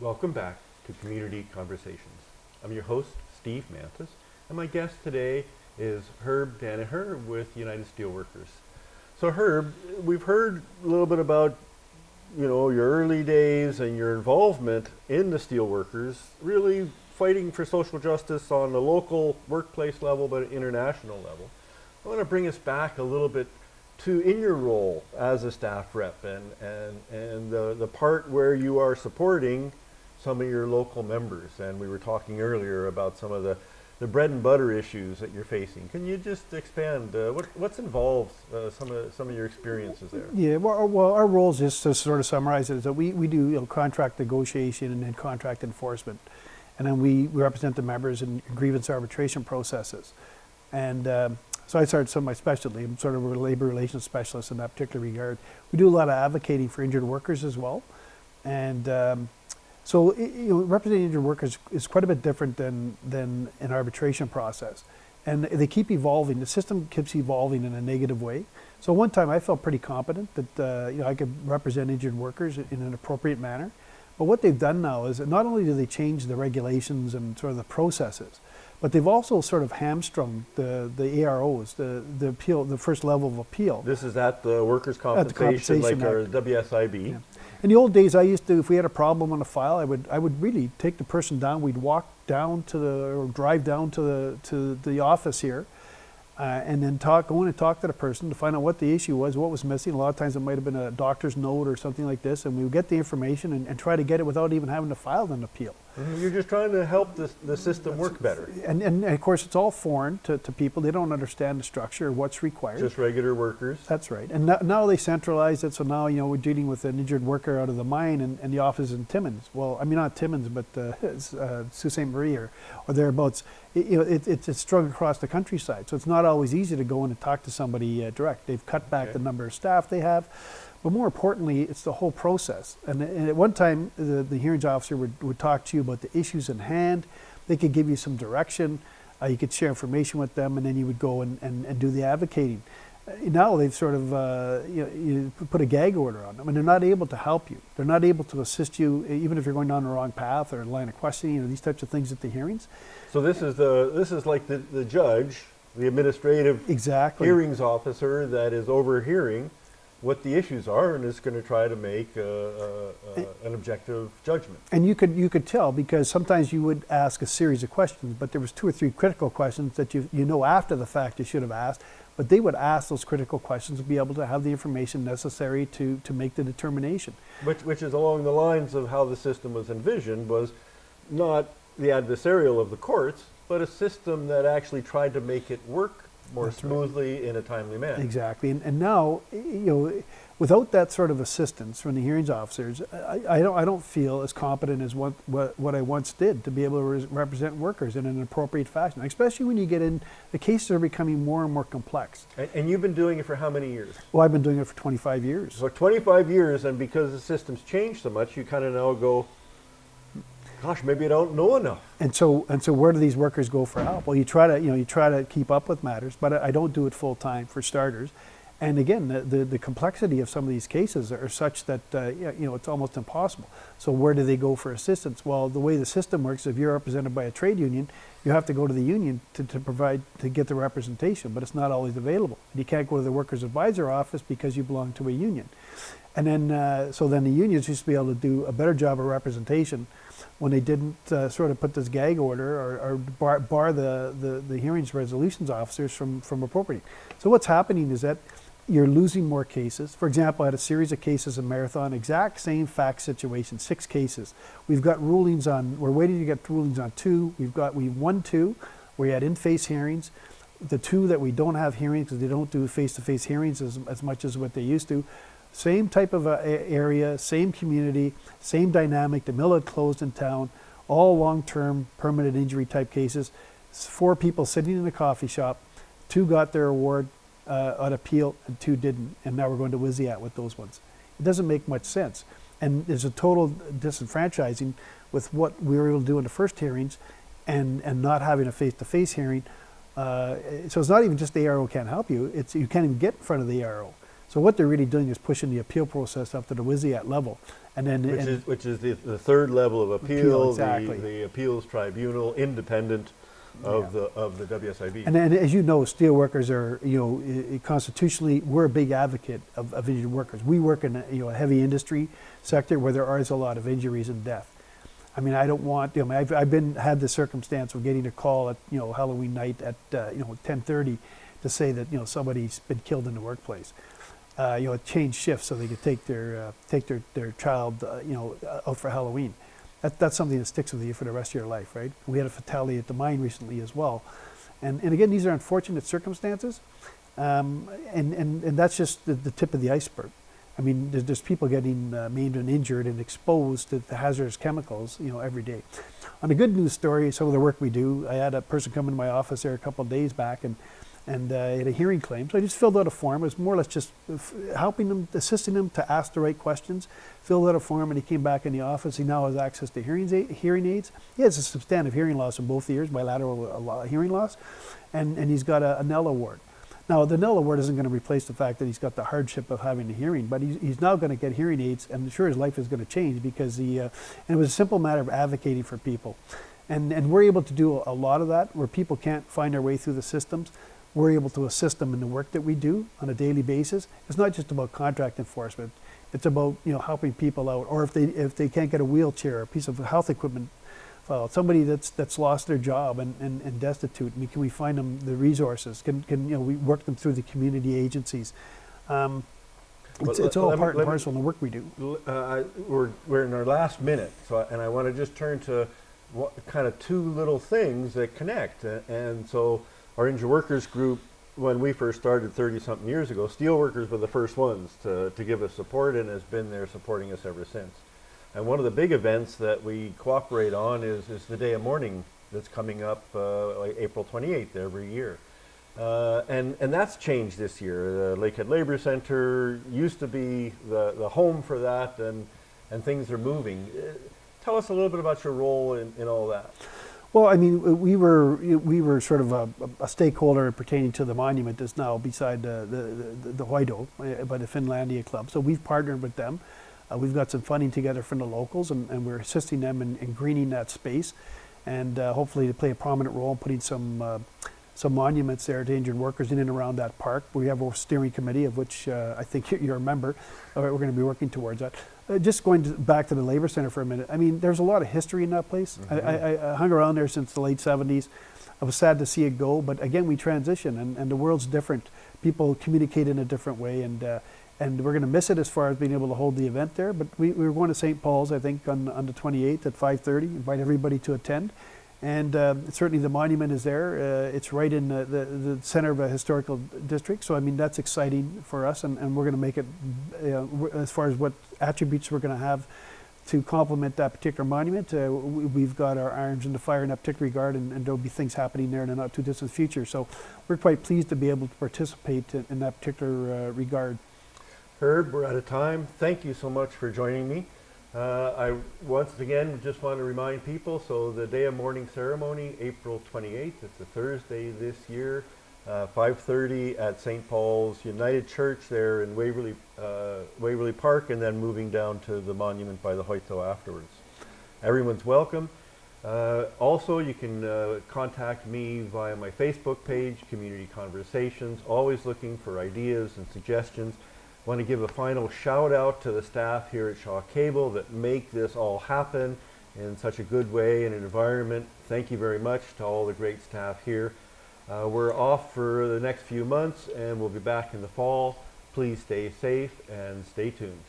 Welcome back to Community Conversations. I'm your host, Steve Mantis, and my guest today is Herb Daniher with United Steelworkers. So Herb, we've heard a little bit about your early days and your involvement in the Steelworkers, really fighting for social justice on the local workplace level, but international level. I want to bring us back a little bit to in your role as a staff rep and the part where you are supporting some of your local members. And we were talking earlier about some of the bread and butter issues that you're facing. Can you just expand what's involved some of your experiences there? Yeah, well, our roles, just to sort of summarize it, is that we do contract negotiation and then contract enforcement. And then we represent the members in grievance arbitration processes. And so I started some of my specialty. I'm sort of a labor relations specialist in that particular regard. We do a lot of advocating for injured workers as well. And so representing injured workers is quite a bit different than an arbitration process. And they keep evolving. The system keeps evolving in a negative way. So one time I felt pretty competent that I could represent injured workers in an appropriate manner. But what they've done now is that not only do they change the regulations and sort of the processes, but they've also sort of hamstrung the AROs, the appeal, the first level of appeal. This is at the workers' compensation, like our WSIB. Yeah. In the old days, I used to, if we had a problem on a file, I would really take the person down. We'd walk down or drive down to the office here, and then go in and talk to the person to find out what the issue was, what was missing. A lot of times it might have been a doctor's note or something like this, and we would get the information and try to get it without even having to file an appeal. Mm-hmm. You're just trying to help the system work better. And of course, it's all foreign to people. They don't understand the structure or what's required. Just regular workers. That's right. And now they centralize it, so now we're dealing with an injured worker out of the mine, and the office is in Timmins. Well, I mean, not Timmins, but Sault Ste. Marie or thereabouts. It's strung across the countryside, so it's not always easy to go in and talk to somebody direct. They've cut back the number of staff they have. But more importantly, it's the whole process. And at one time, the hearings officer would talk to you about the issues in hand. They could give you some direction. You could share information with them, and then you would go and do the advocating. Now they've sort of you put a gag order on them, and they're not able to help you. They're not able to assist you, even if you're going down the wrong path or line of questioning, these types of things at the hearings. So this is like the judge, the administrative hearings officer that is overhearing what the issues are and is going to try to make an objective judgment. And you could tell, because sometimes you would ask a series of questions, but there was 2 or 3 critical questions that after the fact you should have asked, but they would ask those critical questions to be able to have the information necessary to make the determination. Which is along the lines of how the system was envisioned, was not the adversarial of the courts, but a system that actually tried to make it work more smoothly in a timely manner. Exactly, and now without that sort of assistance from the hearings officers, I don't feel as competent as what I once did to be able to represent workers in an appropriate fashion. Especially when you get in, the cases are becoming more and more complex. And you've been doing it for how many years? Well, I've been doing it for 25 years. So 25 years, and because the system's changed so much, you kind of now go, gosh, maybe I don't know enough. And so where do these workers go for help? Well, you try to keep up with matters, but I don't do it full time for starters. And again, the complexity of some of these cases are such that it's almost impossible. So where do they go for assistance? Well, the way the system works, if you're represented by a trade union, you have to go to the union to get the representation, but it's not always available. And you can't go to the workers' advisor office because you belong to a union. And then so then the unions used to be able to do a better job of representation when they didn't sort of put this gag order or bar the hearings resolutions officers from appropriating. So what's happening is that you're losing more cases. For example, I had a series of cases in Marathon, exact same fact situation, 6 cases. We've got rulings on, we're waiting to get rulings on 2. We've won 2. We had in-face hearings. The 2 that we don't have hearings because they don't do face-to-face hearings as much as what they used to. Same type of area, same community, same dynamic. The mill had closed in town, all long-term permanent injury type cases. 4 people sitting in a coffee shop. 2 got their award on appeal and 2 didn't. And now we're going to WSIAT with those ones. It doesn't make much sense. And there's a total disenfranchising with what we were able to do in the first hearings and not having a face-to-face hearing. So it's not even just the ARO can't help you. It's you can't even get in front of the ARO. So what they're really doing is pushing the appeal process up to the WSIAT level. And then Which is the third level of appeal, exactly. the appeals tribunal, independent of the WSIB. And then, as you know, steelworkers are, constitutionally, we're a big advocate of injured workers. We work in a heavy industry sector where there is a lot of injuries and death. I mean, I don't want, I've had the circumstance of getting a call at, Halloween night at, 10:30 to say that, somebody's been killed in the workplace. Change shifts so they could take their child, out for Halloween. That's something that sticks with you for the rest of your life, right? We had a fatality at the mine recently as well. And again, these are unfortunate circumstances. And that's just the tip of the iceberg. I mean, there's people getting maimed and injured and exposed to the hazardous chemicals, every day. On a good news story, some of the work we do, I had a person come into my office there a couple of days back and had a hearing claim. So I just filled out a form. It was more or less just helping them, assisting them to ask the right questions. Filled out a form and he came back in the office. He now has access to hearing aids. He has a substantive hearing loss in both ears, bilateral hearing loss, and he's got a NEL award. Now, the NEL award isn't going to replace the fact that he's got the hardship of having a hearing, but he's now going to get hearing aids, and I'm sure his life is going to change because and it was a simple matter of advocating for people. And we're able to do a lot of that where people can't find their way through the systems. We're able to assist them in the work that we do on a daily basis. It's not just about contract enforcement. It's about helping people out, or if they can't get a wheelchair, or a piece of health equipment, somebody that's lost their job and destitute. I mean, can we find them the resources? Can we work them through the community agencies? It's all part and parcel in the work we do. We're in our last minute, and I want to just turn to kind of two little things that connect. And so our injured workers group, when we first started 30-something years ago, Steelworkers were the first ones to give us support and has been there supporting us ever since. And one of the big events that we cooperate on is the Day of Mourning that's coming up like April 28th every year. And that's changed this year. The Lakehead Labour Centre used to be the home for that, and things are moving. Tell us a little bit about your role in all that. Well, I mean, we were sort of a stakeholder pertaining to the monument that's now beside the Hoido by the Finlandia Club. So we've partnered with them. We've got some funding together from the locals, and we're assisting them in greening that space, and hopefully to play a prominent role in putting some monuments there to injured workers in and around that park. We have a steering committee of which I think you're a member. We're going to be working towards that. Just going back to the Labour Centre for a minute, I mean, there's a lot of history in that place. Mm-hmm. I hung around there since the late 70s. I was sad to see it go, but again, we transition, and the world's different. People communicate in a different way, and we're going to miss it as far as being able to hold the event there. But we're going to St. Paul's, I think, on the 28th at 5:30. Invite everybody to attend. And certainly the monument is there. It's right in the center of a historical district. So, I mean, that's exciting for us. And we're going to make it, as far as what attributes we're going to have to complement that particular monument. We've got our irons in the fire in that particular regard, and there'll be things happening there in the not too distant future. So we're quite pleased to be able to participate in that particular regard. Herb, we're out of time. Thank you so much for joining me. I once again just want to remind people, so the Day of Mourning ceremony, April 28th, it's a Thursday this year, 5:30 at St. Paul's United Church there in Waverly Park, and then moving down to the monument by the Hoito afterwards. Everyone's welcome. Also, you can contact me via my Facebook page, Community Conversations, always looking for ideas and suggestions. I want to give a final shout out to the staff here at Shaw Cable that make this all happen in such a good way and environment. Thank you very much to all the great staff here. We're off for the next few months, and we'll be back in the fall. Please stay safe and stay tuned.